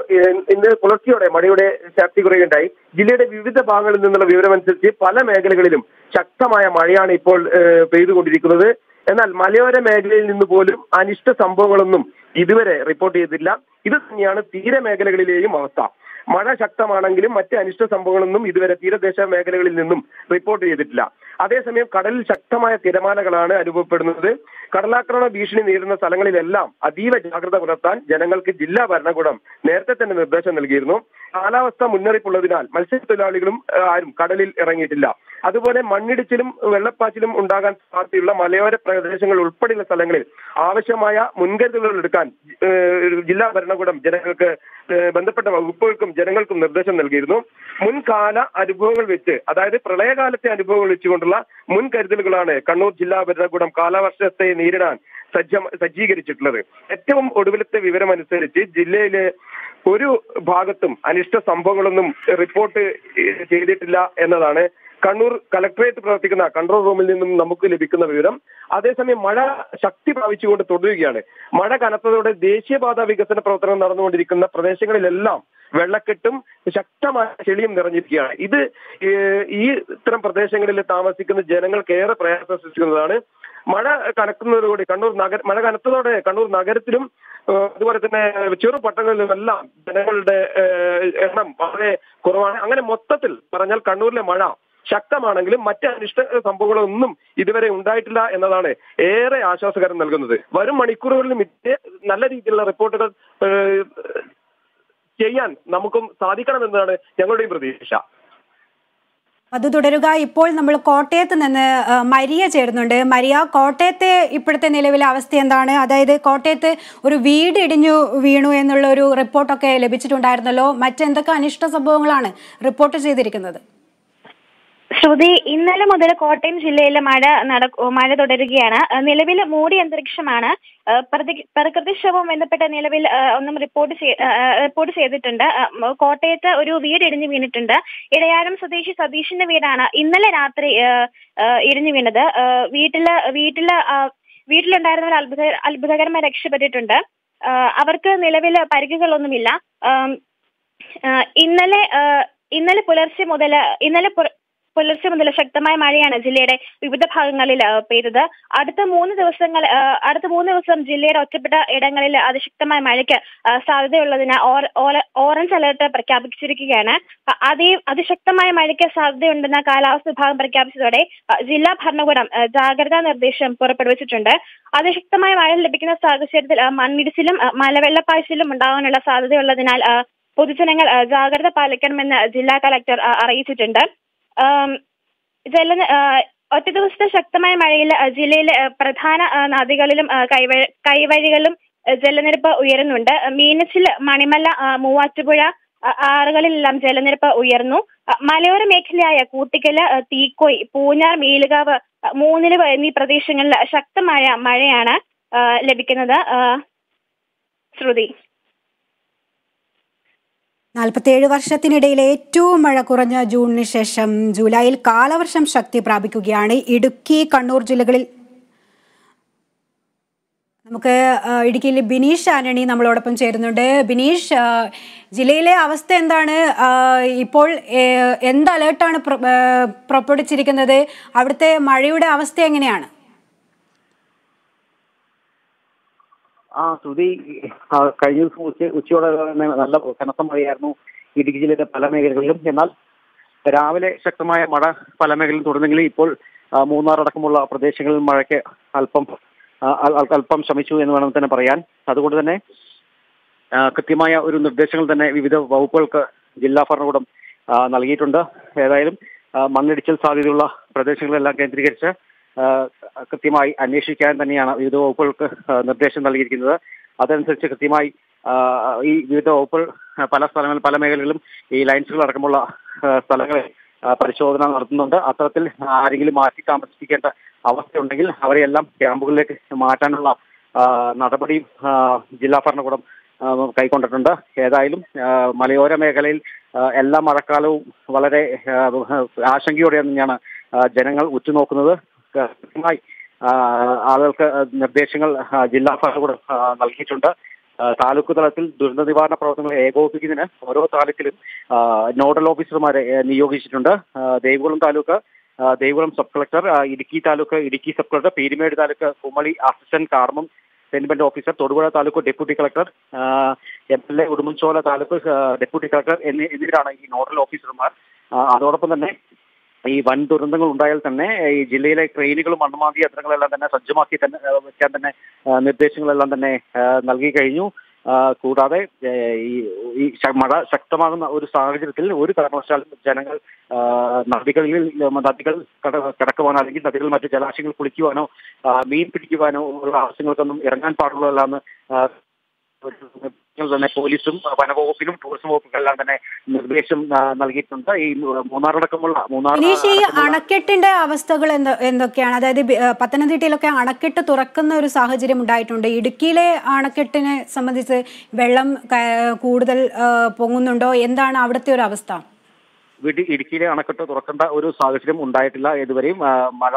ഇന്ന് പുലർച്ചെയോടെ മഴയുടെ ശക്തി കുറയുകയുണ്ടായി. ജില്ലയുടെ വിവിധ ഭാഗങ്ങളിൽ നിന്നുള്ള വിവരമനുസരിച്ച് പല മേഖലകളിലും ശക്തമായ മഴയാണ് ഇപ്പോൾ പെയ്തുകൊണ്ടിരിക്കുന്നത്. എന്നാൽ മലയോര മേഖലയിൽ നിന്ന് പോലും അനിഷ്ട സംഭവങ്ങളൊന്നും ഇതുവരെ റിപ്പോർട്ട് ചെയ്തിട്ടില്ല. ഇത് തന്നെയാണ് തീരമേഖലകളിലെയും അവസ്ഥ. മഴ ശക്തമാണെങ്കിലും മറ്റ് അനിഷ്ട സംഭവങ്ങളൊന്നും ഇതുവരെ തീരദേശ മേഖലകളിൽ നിന്നും റിപ്പോർട്ട് ചെയ്തിട്ടില്ല. അതേസമയം കടലിൽ ശക്തമായ തിരമാലകളാണ് അനുഭവപ്പെടുന്നത്. കടലാക്രമണ ഭീഷണി നേരിടുന്ന സ്ഥലങ്ങളിലെല്ലാം അതീവ ജാഗ്രത പുലർത്താൻ ജനങ്ങൾക്ക് ജില്ലാ ഭരണകൂടം നേരത്തെ തന്നെ നിർദ്ദേശം നൽകിയിരുന്നു. കാലാവസ്ഥ മുന്നറിയിപ്പുള്ളതിനാൽ മത്സ്യത്തൊഴിലാളികളും ആരും കടലിൽ ഇറങ്ങിയിട്ടില്ല. അതുപോലെ മണ്ണിടിച്ചിലും വെള്ളപ്പാച്ചിലും ഉണ്ടാകാൻ സാധ്യതയുള്ള മലയോര പ്രദേശങ്ങൾ ഉൾപ്പെടെയുള്ള സ്ഥലങ്ങളിൽ ആവശ്യമായ മുൻകരുതലുകൾ എടുക്കാൻ ജില്ലാ ഭരണകൂടം ജനങ്ങൾക്ക്, ബന്ധപ്പെട്ട വകുപ്പുകൾക്കും ജനങ്ങൾക്കും നിർദ്ദേശം നൽകിയിരുന്നു. മുൻകാല അനുഭവങ്ങൾ വെച്ച്, അതായത് പ്രളയകാലത്തെ അനുഭവങ്ങൾ വെച്ചുകൊണ്ടുള്ള മുൻകരുതലുകളാണ് കണ്ണൂർ ജില്ലാ ഭരണകൂടം കാലവർഷത്തെ നേരിടാൻ സജ്ജീകരിച്ചിട്ടുള്ളത്. ഏറ്റവും ഒടുവിലത്തെ വിവരമനുസരിച്ച് ജില്ലയിലെ ഒരു ഭാഗത്തും അനിഷ്ട സംഭവങ്ങളൊന്നും റിപ്പോർട്ട് ചെയ്തിട്ടില്ല എന്നതാണ് കണ്ണൂർ കലക്ടറേറ്റ് പ്രവർത്തിക്കുന്ന കൺട്രോൾ റൂമിൽ നിന്നും നമുക്ക് ലഭിക്കുന്ന വിവരം. അതേസമയം മഴ ശക്തി പ്രാപിച്ചുകൊണ്ട് തുടരുകയാണ്. മഴ കനത്തതോടെ ദേശീയപാത വികസന പ്രവർത്തനം നടന്നുകൊണ്ടിരിക്കുന്ന പ്രദേശങ്ങളിലെല്ലാം വെള്ളക്കെട്ടും ശക്തമായ ചെളിയും നിറഞ്ഞിരിക്കുകയാണ്. ഇത് ഇത്തരം പ്രദേശങ്ങളിൽ താമസിക്കുന്ന ജനങ്ങൾക്ക് ഏറെ പ്രയാസം സൃഷ്ടിക്കുന്നതാണ്. മഴ കനക്കുന്നതോടെ മഴ കനത്തതോടെ കണ്ണൂർ നഗരത്തിലും അതുപോലെ തന്നെ ചെറു പട്ടണങ്ങളിലുമെല്ലാം ജനങ്ങളുടെ എണ്ണം വളരെ കുറവാണ്. അങ്ങനെ മൊത്തത്തിൽ പറഞ്ഞാൽ കണ്ണൂരിലെ മഴ ശക്തമാണെങ്കിലും മറ്റ് അനിഷ്ട സംഭവങ്ങളൊന്നും ഇതുവരെ ഉണ്ടായിട്ടില്ല എന്നതാണ് ഏറെ ആശ്വാസകരം നൽകുന്നത്. വരും മണിക്കൂറുകളിലും നല്ല രീതിയിലുള്ള റിപ്പോർട്ടുകൾ ചെയ്യാൻ നമുക്കും സാധിക്കണമെന്നാണ് ഞങ്ങളുടെയും പ്രതീക്ഷ. അത് തുടരുക. ഇപ്പോൾ നമ്മൾ കോട്ടയത്ത് നിന്ന് മരിയ ചേരുന്നുണ്ട്. മരിയ, കോട്ടയത്തെ ഇപ്പോഴത്തെ നിലവിലെ അവസ്ഥ എന്താണ്? അതായത് കോട്ടയത്ത് ഒരു വീട് ഇടിഞ്ഞു വീണു എന്നുള്ള ഒരു റിപ്പോർട്ടൊക്കെ ലഭിച്ചിട്ടുണ്ടായിരുന്നല്ലോ. മറ്റെന്തൊക്കെ അനിഷ്ട സംഭവങ്ങളാണ് റിപ്പോർട്ട് ചെയ്തിരിക്കുന്നത്? ശ്രുതി, ഇന്നലെ മുതൽ കോട്ടയം ജില്ലയിലെ മഴ തുടരുകയാണ്. നിലവിൽ മൂടിയ അന്തരീക്ഷമാണ്. പ്രകൃതിക്ഷോഭവും ബന്ധപ്പെട്ട നിലവിൽ ഒന്നും റിപ്പോർട്ട് ചെയ്തിട്ടുണ്ട്. കോട്ടയത്ത് ഒരു വീട് ഇടിഞ്ഞു വീണിട്ടുണ്ട്. ഇടയാരം സ്വദേശി സതീഷിന്റെ വീടാണ് ഇന്നലെ രാത്രി ഇടിഞ്ഞു വീണത്. വീട്ടിലുണ്ടായിരുന്നവർ അത്ഭുതകരമായി രക്ഷപ്പെട്ടിട്ടുണ്ട്. അവർക്ക് നിലവിൽ പരിക്കുകളൊന്നുമില്ല. ഇന്നലെ പുലർച്ചെ മുതൽ ശക്തമായ മഴയാണ് ജില്ലയുടെ വിവിധ ഭാഗങ്ങളിൽ പെയ്തത്. അടുത്ത മൂന്ന് ദിവസം ജില്ലയുടെ ഒറ്റപ്പെട്ട ഇടങ്ങളിൽ അതിശക്തമായ മഴയ്ക്ക് സാധ്യതയുള്ളതിനാൽ ഓറഞ്ച് അലർട്ട് പ്രഖ്യാപിച്ചിരിക്കുകയാണ്. അതിശക്തമായ മഴയ്ക്ക് സാധ്യതയുണ്ടെന്ന കാലാവസ്ഥ വിഭാഗം പ്രഖ്യാപിച്ചതോടെ ജില്ലാ ഭരണകൂടം ജാഗ്രതാ നിർദ്ദേശം പുറപ്പെടുവിച്ചിട്ടുണ്ട്. അതിശക്തമായ മഴ ലഭിക്കുന്ന സാഹചര്യത്തിൽ മണ്ണിടിച്ചിലും മലവെള്ളപ്പാച്ചിലും ഉണ്ടാകാനുള്ള സാധ്യതയുള്ളതിനാൽ പൊതുജനങ്ങൾ ജാഗ്രത പാലിക്കണമെന്ന് ജില്ലാ കലക്ടർ അറിയിച്ചിട്ടുണ്ട്. ഒറ്റ ദിവസത്തെ ശക്തമായ മഴയിൽ ജില്ലയിലെ പ്രധാന നദികളിലും കൈവഴികളിലും ജലനിരപ്പ് ഉയരുന്നുണ്ട്. മീനച്ചിൽ, മണിമല, മൂവാറ്റുപുഴ ആറുകളിലെല്ലാം ജലനിരപ്പ് ഉയർന്നു. മലയോര മേഖലയായ കൂട്ടിക്കല്, തീക്കോയ്, പൂഞ്ഞാർ, മീലുകാവ്, മൂന്നില് എന്നീ പ്രദേശങ്ങളിൽ ശക്തമായ മഴയാണ് ലഭിക്കുന്നത്. ശ്രുതി, 47 വർഷത്തിനിടയിലെ ഏറ്റവും മഴ കുറഞ്ഞ ജൂണിന് ശേഷം ജൂലൈയിൽ കാലവർഷം ശക്തി പ്രാപിക്കുകയാണ്. ഇടുക്കി, കണ്ണൂർ ജില്ലകളിൽ നമുക്ക് ഇടുക്കിയിൽ ബിനീഷ് ആന്റണി നമ്മളോടൊപ്പം ചേരുന്നുണ്ട്. ബിനീഷ്, ജില്ലയിലെ അവസ്ഥ എന്താണ്? ഇപ്പോൾ എന്ത് അലേർട്ടാണ് പുറപ്പെടുവിച്ചിരിക്കുന്നത്? അവിടുത്തെ മഴയുടെ അവസ്ഥ എങ്ങനെയാണ്? ശ്രുതി, കഴിഞ്ഞ ദിവസം ഉച്ചയോടെ നല്ല കനത്ത മഴയായിരുന്നു ഇടുക്കി ജില്ലയിലെ പല മേഖലകളിലും. എന്നാൽ രാവിലെ ശക്തമായ മഴ പല മേഖലയിലും തുടർന്നെങ്കിലും ഇപ്പോൾ മൂന്നാർ അടക്കമുള്ള പ്രദേശങ്ങളിൽ മഴയ്ക്ക് അല്പം ശമിച്ചു എന്ന് വേണം തന്നെ പറയാൻ. അതുകൊണ്ട് തന്നെ കൃത്യമായ ഒരു നിർദ്ദേശങ്ങൾ തന്നെ വിവിധ വകുപ്പുകൾക്ക് ജില്ലാ ഭരണകൂടം നൽകിയിട്ടുണ്ട്. ഏതായാലും മണ്ണിടിച്ചിൽ സാധ്യതയുള്ള പ്രദേശങ്ങളെല്ലാം കേന്ദ്രീകരിച്ച് കൃത്യമായി അന്വേഷിക്കാൻ തന്നെയാണ് വിവിധ വകുപ്പുകൾക്ക് നിർദ്ദേശം നൽകിയിരിക്കുന്നത്. അതനുസരിച്ച് കൃത്യമായി ഈ വിവിധ വകുപ്പുകൾ പല സ്ഥലങ്ങളിൽ പല മേഖലകളിലും ഈ ലൈൻസുകൾ അടക്കമുള്ള സ്ഥലങ്ങളിൽ പരിശോധന നടത്തുന്നുണ്ട്. അത്തരത്തിൽ ആരെങ്കിലും മാറ്റി താമസിപ്പിക്കേണ്ട അവസ്ഥയുണ്ടെങ്കിൽ അവരെയെല്ലാം ക്യാമ്പുകളിലേക്ക് മാറ്റാനുള്ള നടപടിയും ജില്ലാ ഭരണകൂടം കൈക്കൊണ്ടിട്ടുണ്ട്. ഏതായാലും മലയോര മേഖലയിൽ എല്ലാ മഴക്കാലവും വളരെ ആശങ്കയോടെ തന്നെയാണ് ജനങ്ങൾ ഉറ്റുനോക്കുന്നത്. കൃത്യമായി ആളുകൾക്ക് നിർദ്ദേശങ്ങൾ ജില്ലാ ഭരണകൂടം നൽകിയിട്ടുണ്ട്. താലൂക്ക് തലത്തിൽ ദുരന്ത നിവാരണ പ്രവർത്തനങ്ങൾ ഏകോപിപ്പിക്കുന്നതിന് ഓരോ താലൂക്കിലും നോഡൽ ഓഫീസർമാരെ നിയോഗിച്ചിട്ടുണ്ട്. Devikulam taluk Devikulam sub collector, Idukki taluk Idukki sub collector, Peermade taluk Kumily assistant കാർമം സെൻമെന്റ് officer, Thodupuzha taluk deputy collector, MLA Udumbanchola taluk deputy collector എന്നിവരാണ് ഈ നോഡൽ ഓഫീസർമാർ. അതോടൊപ്പം തന്നെ ഈ വൻ ദുരന്തങ്ങൾ ഉണ്ടായാൽ തന്നെ ഈ ജില്ലയിലെ ട്രെയിനുകളും മണ്ണുമാന്തി യന്ത്രങ്ങളെല്ലാം തന്നെ സജ്ജമാക്കി തന്നെ വെക്കാൻ തന്നെ നിർദ്ദേശങ്ങളെല്ലാം തന്നെ നൽകി കഴിഞ്ഞു. കൂടാതെ ഈ മഴ ശക്തമാകുന്ന ഒരു സാഹചര്യത്തിൽ ഒരു കാരണവശാലും ജനങ്ങൾ നദികൾ കടക്കുവാനോ അല്ലെങ്കിൽ നദികളിൽ മറ്റു ജലാശയങ്ങൾ കുളിക്കുവാനോ മീൻ പിടിക്കുവാനോ ഉള്ള ആവശ്യങ്ങൾക്കൊന്നും ഇറങ്ങാൻ പാടുള്ളതല്ലാന്ന് തന്നെ പോലീസും വനവകുപ്പിനും ടൂറിസം വകുപ്പിനെല്ലാം തന്നെ നിർദ്ദേശം നൽകിയിട്ടുണ്ട്. ഈ മൂന്നാറടക്കമുള്ള ഈ അണക്കെട്ടിന്റെ അവസ്ഥകൾ എന്തൊക്കെയാണ്? അതായത് പത്തനംതിട്ടയിലൊക്കെ അണക്കെട്ട് തുറക്കുന്ന ഒരു സാഹചര്യം ഉണ്ടായിട്ടുണ്ട്. ഇടുക്കിയിലെ അണക്കെട്ടിനെ സംബന്ധിച്ച് വെള്ളം കൂടുതൽ പൊങ്ങുന്നുണ്ടോ? എന്താണ് അവിടുത്തെ ഒരു അവസ്ഥ? ഇടുക്കിയിലെ അണക്കെട്ട് തുറക്കേണ്ട ഒരു സാഹചര്യം ഉണ്ടായിട്ടില്ല ഇതുവരെയും. മഴ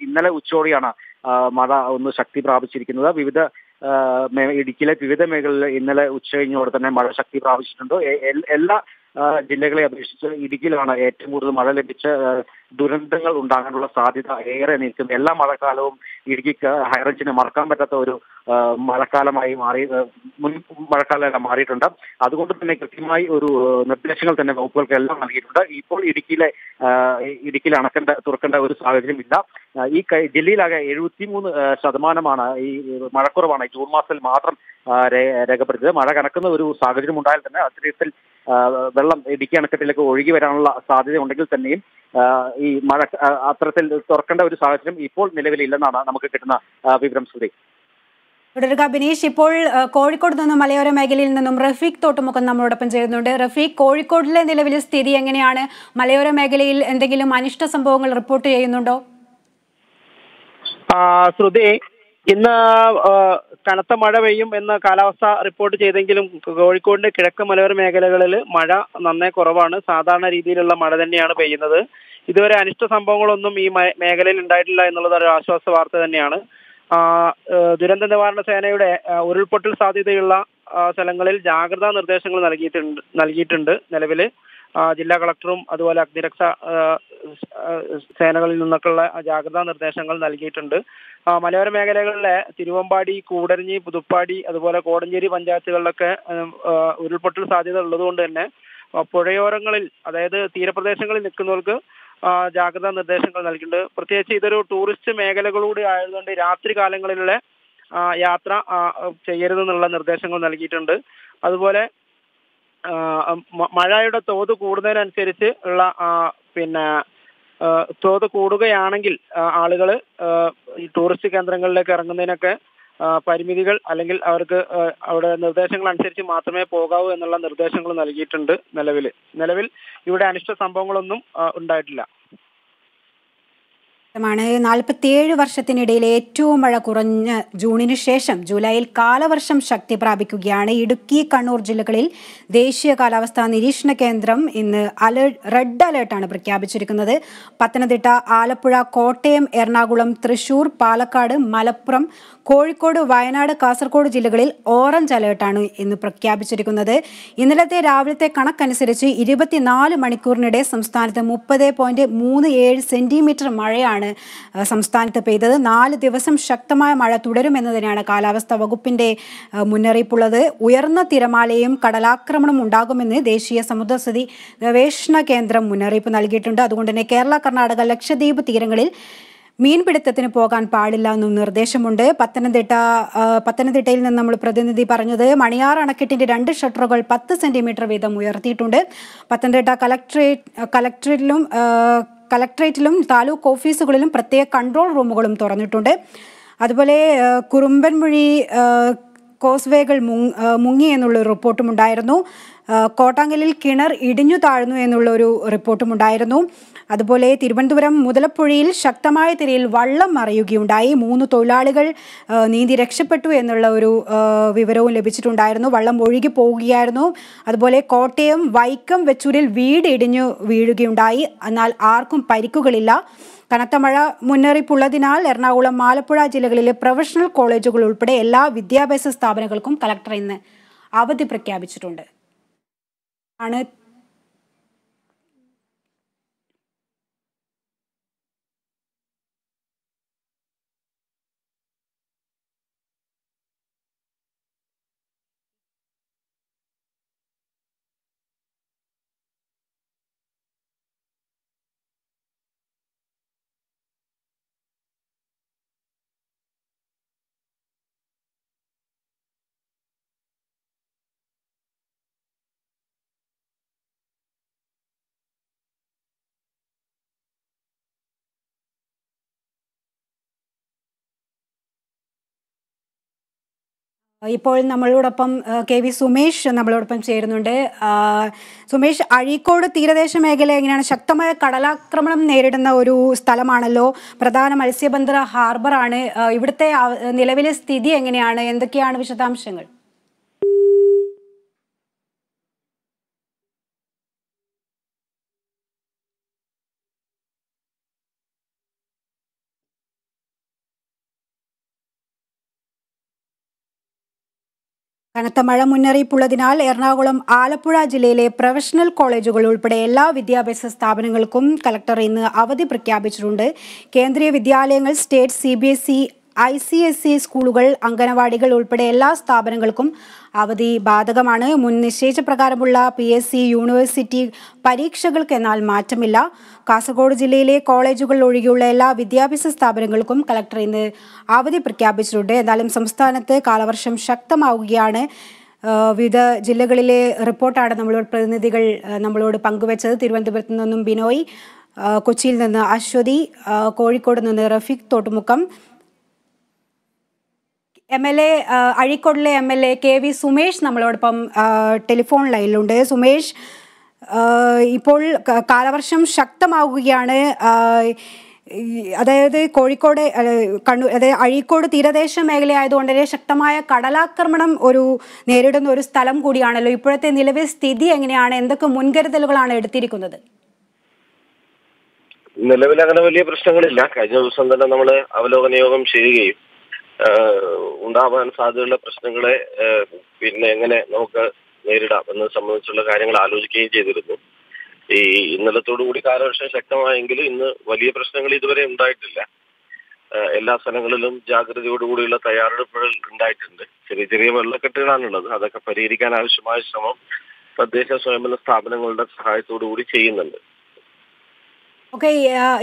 ഇന്നലെ ഉച്ചയോടെയാണ് മഴ ഒന്ന് ശക്തി പ്രാപിച്ചിരിക്കുന്നത്. ഇടുക്കിയിലെ വിവിധ മേഖലകളിൽ ഇന്നലെ ഉച്ച കഴിഞ്ഞോടെ തന്നെ മഴ ശക്തി പ്രാപിച്ചിട്ടുണ്ട്. എല്ലാ ജില്ലകളെ അപേക്ഷിച്ച് ഇടുക്കിയിലാണ് ഏറ്റവും കൂടുതൽ മഴ ലഭിച്ച് ദുരന്തങ്ങൾ ഉണ്ടാകാനുള്ള സാധ്യത ഏറെ നിൽക്കുന്നത്. എല്ലാ മഴക്കാലവും ഇടുക്കിക്ക് ഹൈറേഞ്ചിന് മറക്കാൻ പറ്റാത്ത ഒരു മഴക്കാലമായി മുൻ മഴക്കാലമെല്ലാം മാറിയിട്ടുണ്ട്. അതുകൊണ്ട് തന്നെ കൃത്യമായി ഒരു നിർദ്ദേശങ്ങൾ തന്നെ വകുപ്പുകൾക്ക് എല്ലാം നൽകിയിട്ടുണ്ട്. ഇപ്പോൾ ഇടുക്കിയിൽ തുറക്കേണ്ട ഒരു സാഹചര്യം ഇല്ല. ഈ ജില്ലയിലാകെ 73% ഈ മഴക്കുറവാണ് ജൂൺ മാസത്തിൽ മാത്രം രേഖപ്പെടുത്തിയത്. മഴ കനക്കുന്ന ഒരു സാഹചര്യം ഉണ്ടായാൽ തന്നെ അത്തരത്തിൽ വെള്ളം ഇടുക്കി അണക്കെട്ടിലേക്ക് ഒഴുകി വരാനുള്ള സാധ്യത ഉണ്ടെങ്കിൽ തന്നെയും ഈ മഴ അത്തരത്തിൽ തുറക്കേണ്ട ഒരു സാഹചര്യം ഇപ്പോൾ നിലവിലില്ലെന്നാണ് നമുക്ക് കിട്ടുന്ന വിവരം. ശ്രുതി, തുടരുക ബിനീഷ്. ഇപ്പോൾ കോഴിക്കോട് നിന്നും മലയോര മേഖലയിൽ നിന്നും റഫീഖ് തോട്ടുമുഖം നമ്മളോടൊപ്പം ചേരുന്നുണ്ട്. റഫീഖ്, കോഴിക്കോടിലെ നിലവിലെ സ്ഥിതി എങ്ങനെയാണ്? മലയോര മേഖലയിൽ എന്തെങ്കിലും അനിഷ്ട സംഭവങ്ങൾ റിപ്പോർട്ട് ചെയ്യുന്നുണ്ടോ? ശ്രുതി, ഇന്ന് കനത്ത മഴ പെയ്യും എന്ന് കാലാവസ്ഥ റിപ്പോർട്ട് ചെയ്തെങ്കിലും കോഴിക്കോടിന്റെ കിഴക്ക് മലയോര മേഖലകളിൽ മഴ നന്നേ കുറവാണ്. സാധാരണ രീതിയിലുള്ള മഴ തന്നെയാണ് പെയ്യുന്നത്. ഇതുവരെ അനിഷ്ട സംഭവങ്ങളൊന്നും ഈ മേഖലയിൽ ഉണ്ടായിട്ടില്ല എന്നുള്ളത് ഒരു ആശ്വാസ വാർത്ത തന്നെയാണ്. ദുരന്ത നിവാരണ സേനയുടെ ഉരുൾപൊട്ടൽ സാധ്യതയുള്ള സ്ഥലങ്ങളിൽ ജാഗ്രതാ നിർദ്ദേശങ്ങൾ നൽകിയിട്ടുണ്ട്. നിലവിൽ ജില്ലാ കളക്ടറും അതുപോലെ അഗ്നിരക്ഷാ സേനകളിൽ നിന്നൊക്കെയുള്ള ജാഗ്രതാ നിർദ്ദേശങ്ങൾ നൽകിയിട്ടുണ്ട്. മലയോര മേഖലകളിലെ തിരുവമ്പാടി, കൂടരഞ്ഞി, പുതുപ്പാടി, അതുപോലെ കോടഞ്ചേരി പഞ്ചായത്തുകളിലൊക്കെ ഉരുൾപൊട്ടൽ സാധ്യത ഉള്ളതുകൊണ്ട് തന്നെ പുഴയോരങ്ങളിൽ, അതായത് തീരപ്രദേശങ്ങളിൽ നിൽക്കുന്നവർക്ക് ജാഗ്രതാ നിർദ്ദേശങ്ങൾ നൽകിയിട്ടുണ്ട്. പ്രത്യേകിച്ച് ഇതൊരു ടൂറിസ്റ്റ് മേഖലകളൂടെ ആയതുകൊണ്ട് രാത്രി കാലങ്ങളിലുള്ള യാത്ര ചെയ്യരുതെന്നുള്ള നിർദ്ദേശങ്ങൾ നൽകിയിട്ടുണ്ട്. അതുപോലെ മഴയുടെ തോത് കൂടുന്നതിനനുസരിച്ച് ഉള്ള തോത് കൂടുകയാണെങ്കിൽ ആളുകൾ ഈ ടൂറിസ്റ്റ് കേന്ദ്രങ്ങളിലേക്ക് ഇറങ്ങുന്നതിനൊക്കെ പരിമിതികൾ അല്ലെങ്കിൽ അവർക്ക് അവിടെ നിർദ്ദേശങ്ങൾ അനുസരിച്ച് മാത്രമേ പോകാവൂ എന്നുള്ള നിർദ്ദേശങ്ങൾ നൽകിയിട്ടുണ്ട്. നിലവിൽ ഇവിടെ അനിഷ്ട സംഭവങ്ങളൊന്നും ഉണ്ടായിട്ടില്ല. ാണ് 47 വർഷത്തിനിടയിലെ ഏറ്റവും മഴ കുറഞ്ഞ ജൂണിന് ശേഷം ജൂലൈയിൽ കാലവർഷം ശക്തി പ്രാപിക്കുകയാണ്. ഇടുക്കി, കണ്ണൂർ ജില്ലകളിൽ ദേശീയ കാലാവസ്ഥാ നിരീക്ഷണ കേന്ദ്രം ഇന്ന് റെഡ് അലേർട്ടാണ് പ്രഖ്യാപിച്ചിരിക്കുന്നത്. പത്തനംതിട്ട, ആലപ്പുഴ, കോട്ടയം, എറണാകുളം, തൃശൂർ, പാലക്കാട്, മലപ്പുറം, കോഴിക്കോട്, വയനാട്, കാസർഗോഡ് ജില്ലകളിൽ ഓറഞ്ച് അലേർട്ടാണ് ഇന്ന് പ്രഖ്യാപിച്ചിരിക്കുന്നത്. ഇന്നലത്തെ രാവിലത്തെ കണക്കനുസരിച്ച് 24 മണിക്കൂറിനിടെ സംസ്ഥാനത്ത് 30.37 സെന്റിമീറ്റർ മഴയാണ് സംസ്ഥാനത്ത് പെയ്തത്. 4 ദിവസം ശക്തമായ മഴ തുടരുമെന്നതിനാണ് കാലാവസ്ഥാ വകുപ്പിന്റെ മുന്നറിയിപ്പുള്ളത്. ഉയർന്ന തിരമാലയും കടലാക്രമണവും ഉണ്ടാകുമെന്ന് ദേശീയ സമുദ്രസ്ഥിതി ഗവേഷണ കേന്ദ്രം മുന്നറിയിപ്പ് നൽകിയിട്ടുണ്ട്. അതുകൊണ്ട് തന്നെ കേരള, കർണാടക, ലക്ഷദ്വീപ് തീരങ്ങളിൽ മീൻപിടുത്തത്തിന് പോകാൻ പാടില്ല എന്നും നിർദ്ദേശമുണ്ട്. പത്തനംതിട്ടയിൽ നിന്ന് നമ്മൾ പ്രതിനിധി പറഞ്ഞത് മണിയാർ അണക്കെട്ടിന്റെ 2 ഷട്ടറുകൾ 10 സെന്റിമീറ്റർ വീതം ഉയർത്തിയിട്ടുണ്ട്. പത്തനംതിട്ട കളക്ട്രേറ്റിലും താലൂക്ക് ഓഫീസുകളിലും പ്രത്യേക കൺട്രോൾ റൂമുകളും തുറന്നിട്ടുണ്ട്. അതുപോലെ കുറുമ്പൻമുഴി കോസ്വേകൾ മുങ്ങി എന്നുള്ള റിപ്പോർട്ടും ഉണ്ടായിരുന്നു. കോട്ടാങ്കലിൽ കിണർ ഇടിഞ്ഞു താഴ്ന്നു എന്നുള്ളൊരു റിപ്പോർട്ടും ഉണ്ടായിരുന്നു. അതുപോലെ തിരുവനന്തപുരം മുതലപ്പുഴയിൽ ശക്തമായ തിരയിൽ വള്ളം മറിയുകയുണ്ടായി. 3 തൊഴിലാളികൾ നീന്തി രക്ഷപ്പെട്ടു എന്നുള്ള ഒരു വിവരവും ലഭിച്ചിട്ടുണ്ടായിരുന്നു. വള്ളം ഒഴുകി പോവുകയായിരുന്നു. അതുപോലെ കോട്ടയം വൈക്കം വെച്ചൂരിൽ വീട് ഇടിഞ്ഞു വീഴുകയുണ്ടായി. എന്നാൽ ആർക്കും പരിക്കുകളില്ല. കനത്ത മഴ മുന്നറിയിപ്പുള്ളതിനാൽ എറണാകുളം, ആലപ്പുഴ ജില്ലകളിലെ പ്രൊഫഷണൽ കോളേജുകൾ ഉൾപ്പെടെ എല്ലാ വിദ്യാഭ്യാസ സ്ഥാപനങ്ങൾക്കും കളക്ടർ ഇന്ന് അവധി പ്രഖ്യാപിച്ചിട്ടുണ്ട്. ഇപ്പോൾ നമ്മളോടൊപ്പം KV സുമേഷ് നമ്മളോടൊപ്പം ചേരുന്നുണ്ട്. സുമേഷ്, അഴീക്കോട് തീരദേശ മേഖല എങ്ങനെയാണ്? ശക്തമായ കടലാക്രമണം നേരിടുന്ന ഒരു സ്ഥലമാണല്ലോ, പ്രധാന മത്സ്യബന്ധന ഹാർബറാണ്. ഇവിടുത്തെ നിലവിലെ സ്ഥിതി എങ്ങനെയാണ്? എന്തൊക്കെയാണ് വിശദാംശങ്ങൾ? കനത്ത മഴ മുന്നറിയിപ്പുള്ളതിനാൽ എറണാകുളം, ആലപ്പുഴ ജില്ലയിലെ പ്രൊഫഷണൽ കോളേജുകൾ ഉൾപ്പെടെ എല്ലാ വിദ്യാഭ്യാസ സ്ഥാപനങ്ങൾക്കും കളക്ടർ ഇന്ന് അവധി പ്രഖ്യാപിച്ചിട്ടുണ്ട്. കേന്ദ്രീയ വിദ്യാലയങ്ങൾ, സ്റ്റേറ്റ്, CBSE, ICSE സ്കൂളുകൾ, അംഗനവാടികൾ ഉൾപ്പെടെ എല്ലാ സ്ഥാപനങ്ങൾക്കും അവധി ബാധകമാണ്. മുൻ നിശ്ചയിച്ച പ്രകാരമുള്ള PSC, യൂണിവേഴ്സിറ്റി പരീക്ഷകൾക്ക് എന്നാൽ മാറ്റമില്ല. കാസർഗോഡ് ജില്ലയിലെ കോളേജുകൾ ഒഴികെയുള്ള എല്ലാ വിദ്യാഭ്യാസ സ്ഥാപനങ്ങൾക്കും കളക്ടർ ഇന്ന് അവധി പ്രഖ്യാപിച്ചിട്ടുണ്ട്. എന്നാലും സംസ്ഥാനത്ത് കാലവർഷം ശക്തമാവുകയാണ്. വിവിധ ജില്ലകളിലെ റിപ്പോർട്ടാണ് പ്രതിനിധികൾ നമ്മളോട് പങ്കുവച്ചത്. തിരുവനന്തപുരത്ത് നിന്നും ബിനോയ്, കൊച്ചിയിൽ നിന്ന് അശ്വതി, കോഴിക്കോട് നിന്ന് Rafeeq Thottumukkam, MLA അഴീക്കോടിലെ MLA KV Sumesh നമ്മളോടൊപ്പം ടെലിഫോൺ ലൈനിലുണ്ട്. സുമേഷ്, ഇപ്പോൾ കാലവർഷം ശക്തമാവുകയാണ്. അതായത് കോഴിക്കോട്, കണ്ണൂർ, അതായത് അഴീക്കോട് തീരദേശ മേഖലയായതുകൊണ്ട് തന്നെ ശക്തമായ കടലാക്രമണം നേരിടുന്ന ഒരു സ്ഥലം കൂടിയാണല്ലോ. ഇപ്പോഴത്തെ നിലവിലെ സ്ഥിതി എങ്ങനെയാണ്? എന്തൊക്കെ മുൻകരുതലുകളാണ് എടുത്തിരിക്കുന്നത്? നിലവിൽ അങ്ങനെ വലിയ പ്രശ്നങ്ങളില്ല. കഴിഞ്ഞ ദിവസം തന്നെ നമ്മൾ അവലോകന യോഗം ചെയ്യുകയും ഉണ്ടാവാൻ സാധ്യതയുള്ള പ്രശ്നങ്ങളെ എങ്ങനെ നമുക്ക് നേരിടാം എന്നത് സംബന്ധിച്ചുള്ള കാര്യങ്ങൾ ആലോചിക്കുകയും ചെയ്തിരുന്നു. ഈ ഇന്നലത്തോടുകൂടി കാലവർഷം ശക്തമായെങ്കിലും ഇന്ന് വലിയ പ്രശ്നങ്ങൾ ഇതുവരെ ഉണ്ടായിട്ടില്ല. എല്ലാ സ്ഥലങ്ങളിലും ജാഗ്രതയോടുകൂടിയുള്ള തയ്യാറെടുപ്പുകൾ ഉണ്ടായിട്ടുണ്ട്. ചെറിയ ചെറിയ വെള്ളക്കെട്ടുകളാണുള്ളത്. അതൊക്കെ പരിഹരിക്കാൻ ആവശ്യമായ ശ്രമം തദ്ദേശ സ്വയംഭരണ സ്ഥാപനങ്ങളുടെ സഹായത്തോടു കൂടി ചെയ്യുന്നുണ്ട്. ഓക്കെ,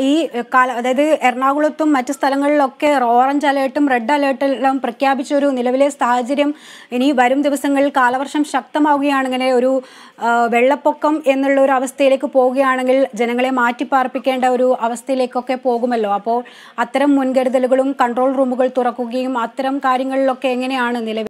ഈ അതായത് എറണാകുളത്തും മറ്റു സ്ഥലങ്ങളിലൊക്കെ ഓറഞ്ച് അലേർട്ടും റെഡ് അലേർട്ടെല്ലാം പ്രഖ്യാപിച്ച ഒരു നിലവിലെ സാഹചര്യം, ഇനി വരും ദിവസങ്ങളിൽ കാലവർഷം ശക്തമാവുകയാണെങ്കിൽ ഒരു വെള്ളപ്പൊക്കം എന്നുള്ള ഒരു അവസ്ഥയിലേക്ക് പോവുകയാണെങ്കിൽ ജനങ്ങളെ മാറ്റിപ്പാർപ്പിക്കേണ്ട ഒരു അവസ്ഥയിലേക്കൊക്കെ പോകുമല്ലോ. അപ്പോൾ അത്തരം മുൻകരുതലുകളും കൺട്രോൾ റൂമുകൾ തുറക്കുകയും അത്തരം കാര്യങ്ങളിലൊക്കെ എങ്ങനെയാണ് നിലവിൽ?